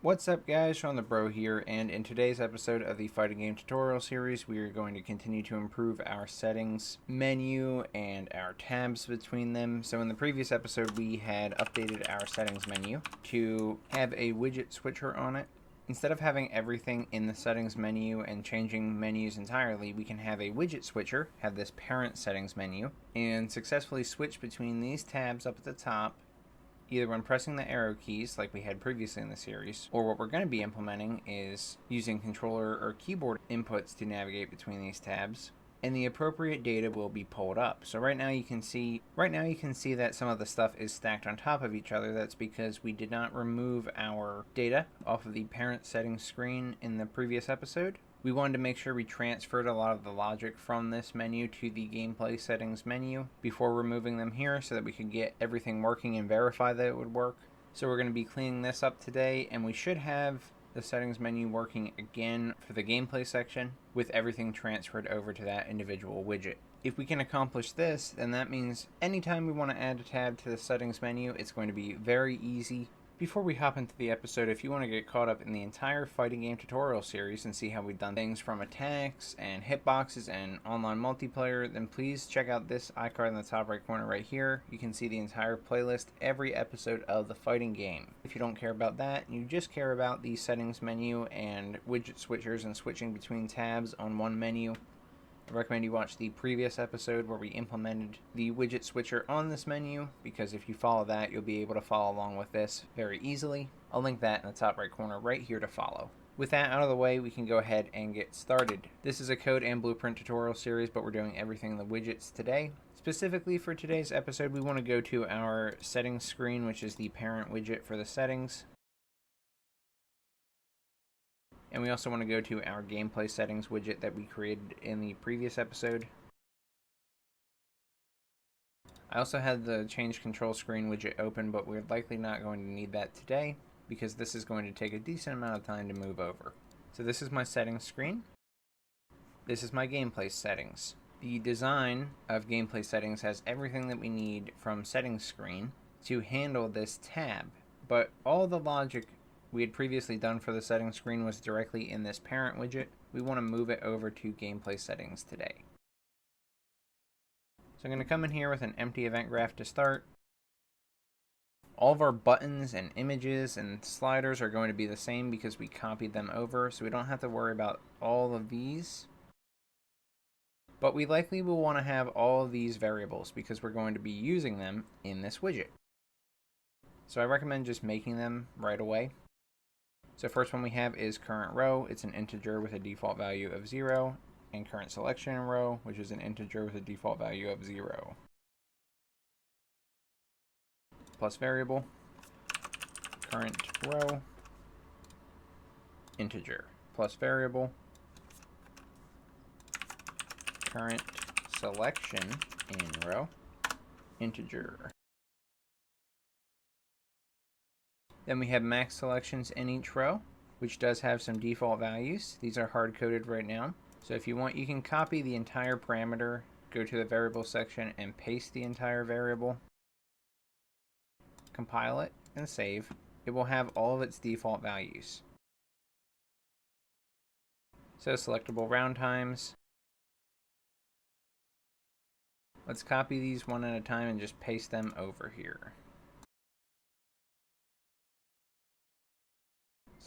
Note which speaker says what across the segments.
Speaker 1: What's up guys, Shawnthebro here, and in today's episode of the fighting game tutorial series, we are going to continue to improve our settings menu and our tabs between them. So in the previous episode, we had updated our settings menu to have a widget switcher on it. Instead of having everything in the settings menu and changing menus entirely, we can have a widget switcher, have this parent settings menu, and successfully switch between these tabs up at the top either when pressing the arrow keys like we had previously in the series, or what we're going to be implementing is using controller or keyboard inputs to navigate between these tabs, and the appropriate data will be pulled up. So right now you can see that some of the stuff is stacked on top of each other. That's because we did not remove our data off of the parent settings screen in the previous episode. We wanted to make sure we transferred a lot of the logic from this menu to the gameplay settings menu before removing them here so that we could get everything working and verify that it would work. So we're going to be cleaning this up today, and we should have the settings menu working again for the gameplay section with everything transferred over to that individual widget. If we can accomplish this, then that means anytime we want to add a tab to the settings menu, it's going to be very easy. Before we hop into the episode, if you want to get caught up in the entire fighting game tutorial series and see how we've done things from attacks and hitboxes and online multiplayer, then please check out this iCard in the top right corner right here. You can see the entire playlist, every episode of the fighting game. If you don't care about that, you just care about the settings menu and widget switchers and switching between tabs on one menu, I recommend you watch the previous episode where we implemented the widget switcher on this menu, because if you follow that, you'll be able to follow along with this very easily. I'll link that in the top right corner right here to follow. With that out of the way, we can go ahead and get started. This is a code and blueprint tutorial series, but we're doing everything in the widgets today. Specifically for today's episode, we want to go to our settings screen, which is the parent widget for the settings. And we also want to go to our gameplay settings widget that we created in the previous episode. I also had the change control screen widget open, but we're likely not going to need that today because this is going to take a decent amount of time to move over. So this is my settings screen. This is my gameplay settings. The design of gameplay settings has everything that we need from settings screen to handle this tab, but all the logic we had previously done for the settings screen was directly in this parent widget. We want to move it over to gameplay settings today. So I'm going to come in here with an empty event graph to start. All of our buttons and images and sliders are going to be the same because we copied them over, so we don't have to worry about all of these. But we likely will want to have all of these variables because we're going to be using them in this widget. So I recommend just making them right away. So first one we have is current row. It's an integer with a default value of 0, and current selection row, which is an integer with a default value of 0. Plus variable, current row, integer, plus variable, current selection in row, integer. Then we have max selections in each row, which does have some default values. These are hard-coded right now. So if you want, you can copy the entire parameter, go to the variable section, and paste the entire variable. Compile it and save. It will have all of its default values. So selectable round times. Let's copy these one at a time and just paste them over here.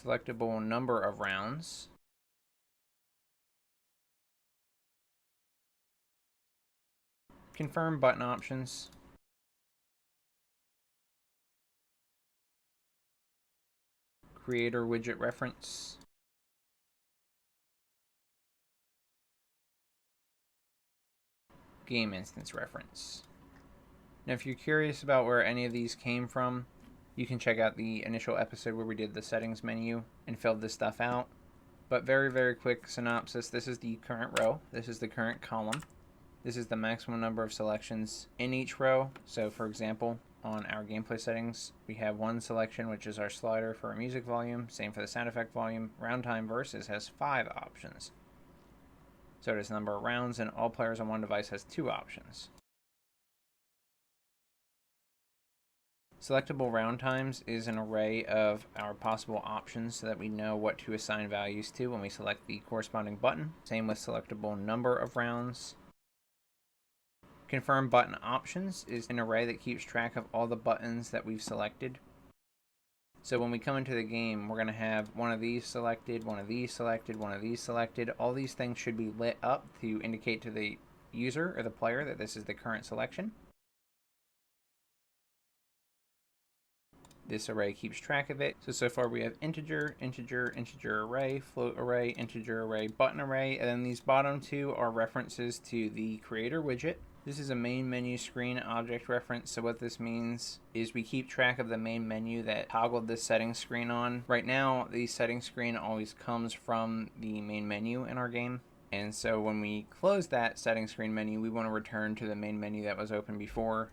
Speaker 1: Selectable number of rounds. Confirm button options. Creator widget reference. Game instance reference. Now if you're curious about where any of these came from, you can check out the initial episode where we did the settings menu and filled this stuff out. But very, very quick synopsis. This is the current row. This is the current column. This is the maximum number of selections in each row. So for example, on our gameplay settings, we have one selection, which is our slider for our music volume. Same for the sound effect volume. Round time versus has 5 options. So does number of rounds, and all players on one device has 2 options. Selectable round times is an array of our possible options so that we know what to assign values to when we select the corresponding button. Same with selectable number of rounds. Confirm button options is an array that keeps track of all the buttons that we've selected. So when we come into the game, we're going to have one of these selected, one of these selected, one of these selected. All these things should be lit up to indicate to the user or the player that this is the current selection. This array keeps track of it. So far we have integer, integer, integer array, float array, integer array, button array, and then these bottom two are references to the creator widget. This is a main menu screen object reference, so what this means is we keep track of the main menu that toggled this settings screen on. Right now, the settings screen always comes from the main menu in our game, and so when we close that settings screen menu, we want to return to the main menu that was open before.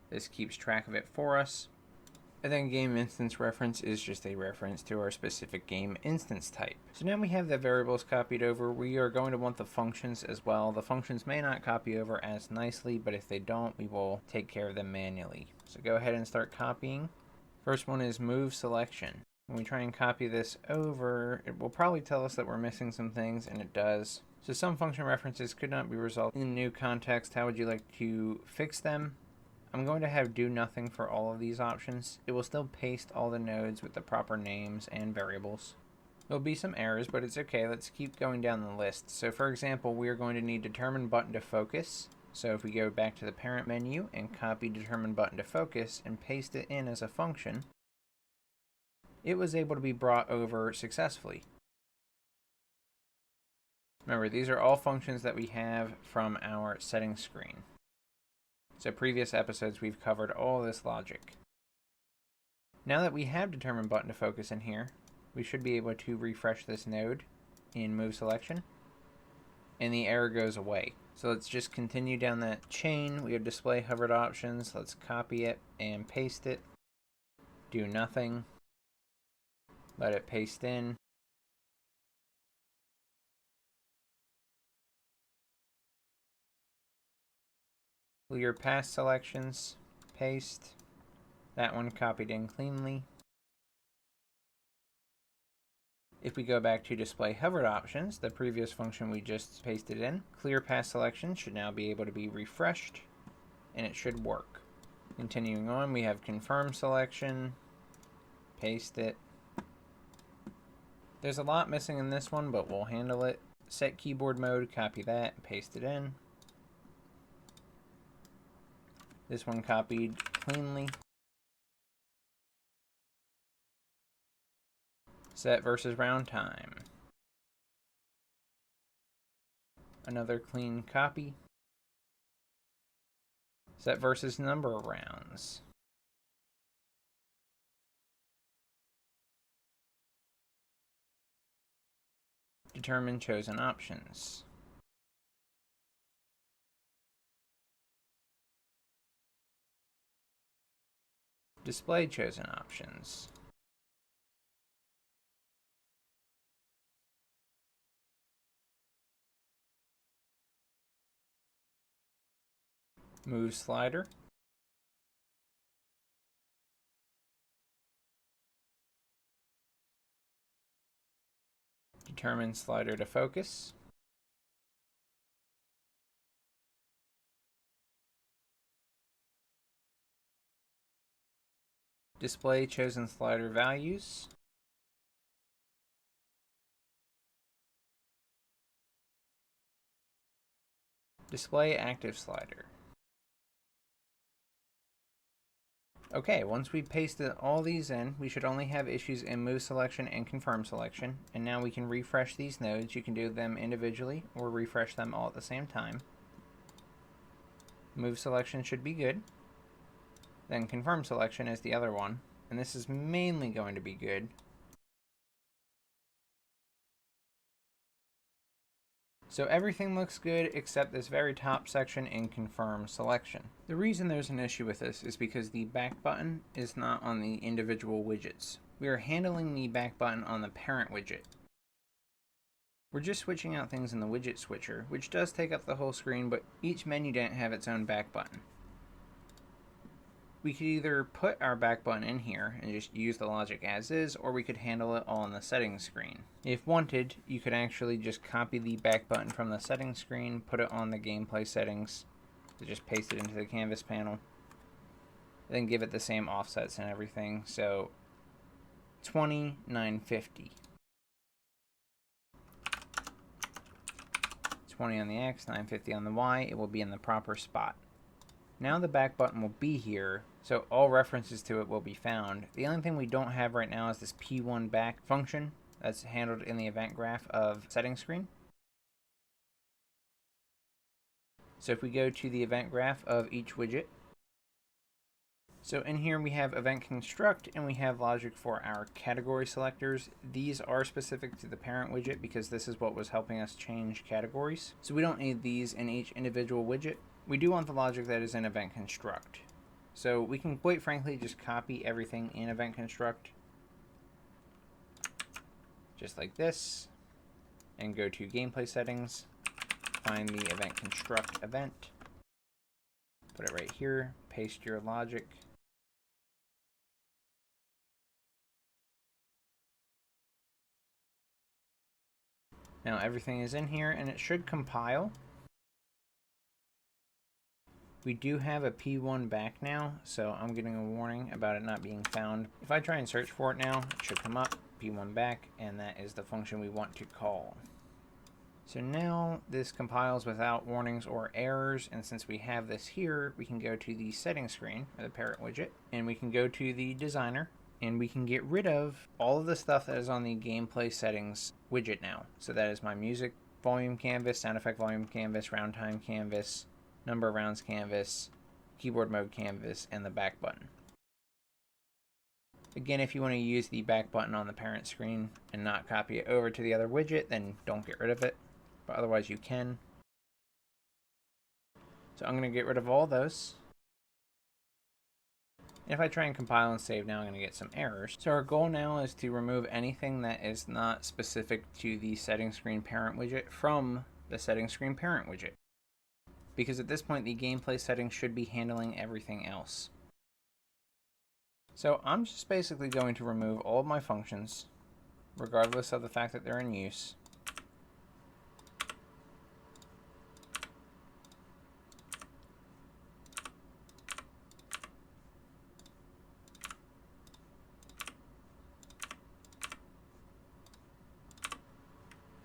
Speaker 1: This keeps track of it for us. And then game instance reference is just a reference to our specific game instance type. So now we have the variables copied over. We are going to want the functions as well. The functions may not copy over as nicely, but if they don't, we will take care of them manually. So go ahead and start copying. First one is move selection. When we try and copy this over, it will probably tell us that we're missing some things, and it does. So some function references could not be resolved in a new context. How would you like to fix them? I'm going to have do nothing for all of these options. It will still paste all the nodes with the proper names and variables. There'll be some errors, but it's okay. Let's keep going down the list. So for example, we are going to need determine button to focus. So if we go back to the parent menu and copy determine button to focus and paste it in as a function, it was able to be brought over successfully. Remember, these are all functions that we have from our settings screen. So previous episodes we've covered all this logic. Now that we have determined button to focus in here, we should be able to refresh this node in move selection, and the error goes away. So let's just continue down that chain. We have display hovered options. Let's copy it and paste it. Do nothing. Let it paste in. Clear past selections, paste. That one copied in cleanly. If we go back to display hovered options, the previous function we just pasted in, clear past selections should now be able to be refreshed, and it should work. Continuing on, we have confirm selection, paste it. There's a lot missing in this one, but we'll handle it. Set keyboard mode, copy that, paste it in. This one copied cleanly. Set versus round time. Another clean copy. Set versus number of rounds. Determine chosen options. Display chosen options. Move slider. Determine slider to focus. Display chosen slider values. Display active slider. Okay, once we pasted all these in, we should only have issues in move selection and confirm selection, and now we can refresh these nodes. You can do them individually or refresh them all at the same time. Move selection should be good. Then confirm selection is the other one, and this is mainly going to be good. So everything looks good except this very top section in confirm selection. The reason there's an issue with this is because the back button is not on the individual widgets. We are handling the back button on the parent widget. We're just switching out things in the widget switcher, which does take up the whole screen, but each menu didn't have its own back button. We could either put our back button in here and just use the logic as is, or we could handle it all on the settings screen. If wanted, you could actually just copy the back button from the settings screen, put it on the gameplay settings, so just paste it into the canvas panel, then give it the same offsets and everything. So 20, 950. 20 on the X, 950 on the Y, it will be in the proper spot. Now the back button will be here, so all references to it will be found. The only thing we don't have right now is this P1 back function that's handled in the event graph of settings screen. So if we go to the event graph of each widget, so in here we have event construct and we have logic for our category selectors. These are specific to the parent widget because this is what was helping us change categories. So we don't need these in each individual widget. We do want the logic that is in event construct. So we can quite frankly just copy everything in event construct, just like this, and go to gameplay settings, find the event construct event, put it right here, paste your logic. Now everything is in here and it should compile. We do have a P1 back now, so I'm getting a warning about it not being found. If I try and search for it now, it should come up, P1 back, and that is the function we want to call. So now this compiles without warnings or errors, and since we have this here, we can go to the settings screen, or the parent widget, and we can go to the designer, and we can get rid of all of the stuff that is on the gameplay settings widget now. So that is my music volume canvas, sound effect volume canvas, round time canvas, number of rounds canvas, keyboard mode canvas, and the back button. Again, if you want to use the back button on the parent screen and not copy it over to the other widget, then don't get rid of it, but otherwise you can. So I'm going to get rid of all those. If I try and compile and save now, I'm going to get some errors. So our goal now is to remove anything that is not specific to the settings screen parent widget from the settings screen parent widget, because at this point the gameplay settings should be handling everything else. So I'm just basically going to remove all of my functions, regardless of the fact that they're in use.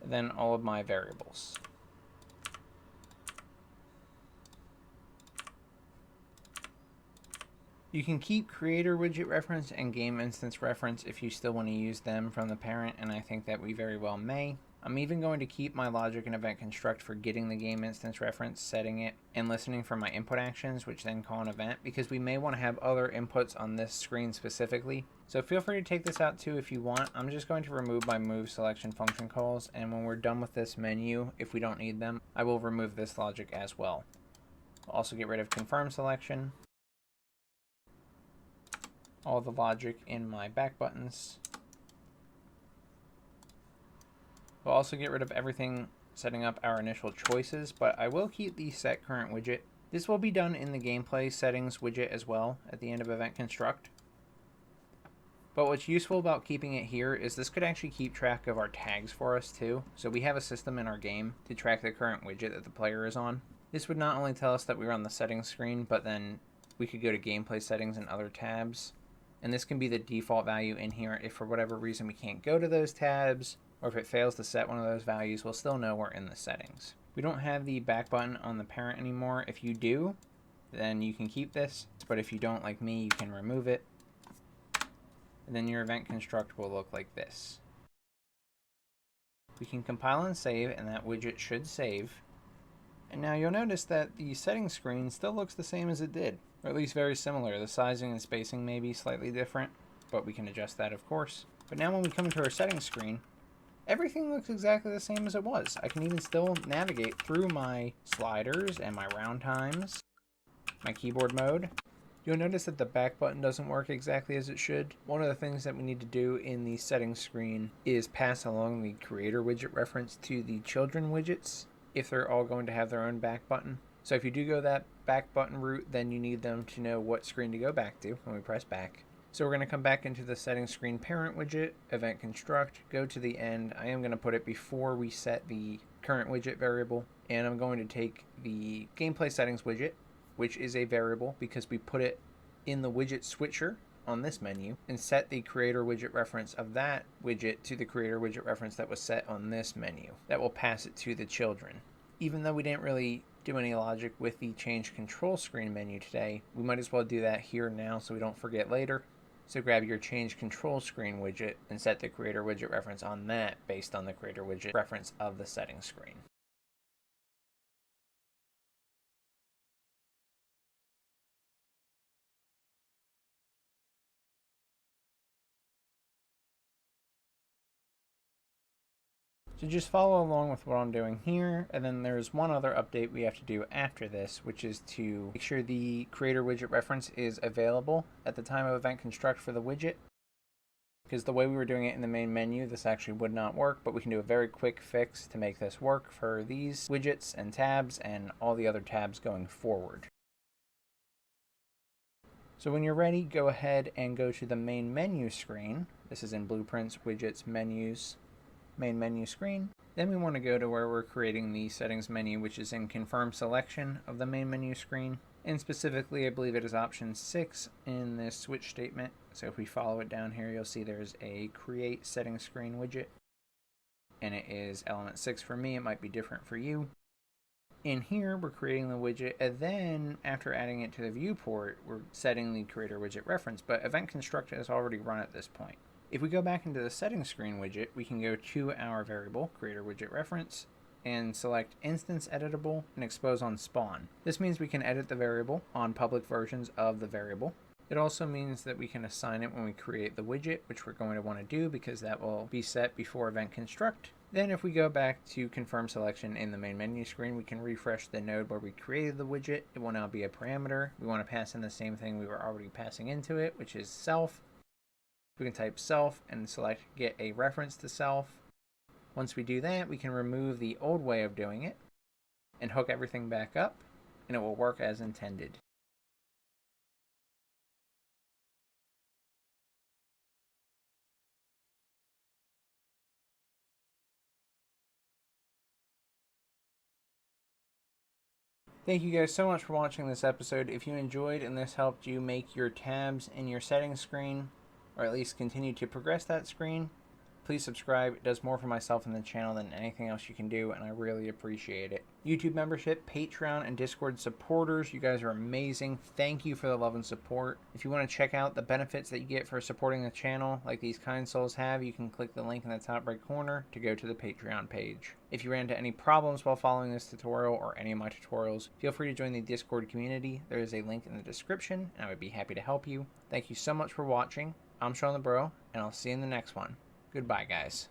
Speaker 1: And then all of my variables. You can keep creator widget reference and game instance reference if you still want to use them from the parent, and I think that we very well may. I'm even going to keep my logic and event construct for getting the game instance reference, setting it, and listening for my input actions, which then call an event, because we may want to have other inputs on this screen specifically. So feel free to take this out too if you want. I'm just going to remove my move selection function calls, and when we're done with this menu, if we don't need them, I will remove this logic as well. I'll also get rid of confirm selection, all the logic in my back buttons. We'll also get rid of everything setting up our initial choices, but I will keep the set current widget. This will be done in the gameplay settings widget as well at the end of event construct. But what's useful about keeping it here is this could actually keep track of our tags for us too. So we have a system in our game to track the current widget that the player is on. This would not only tell us that we were on the settings screen, but then we could go to gameplay settings and other tabs. And this can be the default value in here. If for whatever reason we can't go to those tabs, or if it fails to set one of those values, we'll still know we're in the settings. We don't have the back button on the parent anymore. If you do, then you can keep this. But if you don't, like me, you can remove it. And then your event construct will look like this. We can compile and save, and that widget should save. And now you'll notice that the settings screen still looks the same as it did, or at least very similar. The sizing and spacing may be slightly different, but we can adjust that, of course. But now when we come into our settings screen, everything looks exactly the same as it was. I can even still navigate through my sliders and my round times, my keyboard mode. You'll notice that the back button doesn't work exactly as it should. One of the things that we need to do in the settings screen is pass along the creator widget reference to the children widgets if they're all going to have their own back button. So if you do go that back button root, then you need them to know what screen to go back to when we press back. So we're going to come back into the settings screen parent widget, event construct, go to the end. I am going to put it before we set the current widget variable, and I'm going to take the gameplay settings widget, which is a variable because we put it in the widget switcher on this menu, and set the creator widget reference of that widget to the creator widget reference that was set on this menu. That will pass it to the children. Even though we didn't really do any logic with the change control screen menu today, we might as well do that here now so we don't forget later. So grab your change control screen widget and set the creator widget reference on that based on the creator widget reference of the settings screen. So just follow along with what I'm doing here, and then there's one other update we have to do after this, which is to make sure the creator widget reference is available at the time of event construct for the widget. Because the way we were doing it in the main menu, this actually would not work, but we can do a very quick fix to make this work for these widgets and tabs and all the other tabs going forward. So when you're ready, go ahead and go to the main menu screen. This is in Blueprints, Widgets, Menus, main menu screen. Then we want to go to where we're creating the settings menu, which is in confirm selection of the main menu screen. And specifically, I believe it is option 6 in this switch statement. So if we follow it down here, you'll see there's a create settings screen widget. And it is element 6 for me. It might be different for you. In here, we're creating the widget, and then after adding it to the viewport, we're setting the creator widget reference. But event construct is already run at this point. If we go back into the settings screen widget, we can go to our variable, creator widget reference, and select instance editable and expose on spawn. This means we can edit the variable on public versions of the variable. It also means that we can assign it when we create the widget, which we're going to want to do because that will be set before event construct. Then if we go back to confirm selection in the main menu screen, we can refresh the node where we created the widget. It will now be a parameter. We want to pass in the same thing we were already passing into it, which is self. We can type self and select get a reference to self. Once we do that, we can remove the old way of doing it and hook everything back up, and it will work as intended. Thank you guys so much for watching this episode. If you enjoyed and this helped you make your tabs in your settings screen, or at least continue to progress that screen, please subscribe. It does more for myself and the channel than anything else you can do, and I really appreciate it. YouTube membership, Patreon, and Discord supporters, you guys are amazing. Thank you for the love and support. If you want to check out the benefits that you get for supporting the channel, like these kind souls have, you can click the link in the top right corner to go to the Patreon page. If you ran into any problems while following this tutorial or any of my tutorials, feel free to join the Discord community. There is a link in the description, and I would be happy to help you. Thank you so much for watching. I'm Shawnthebro, and I'll see you in the next one. Goodbye, guys.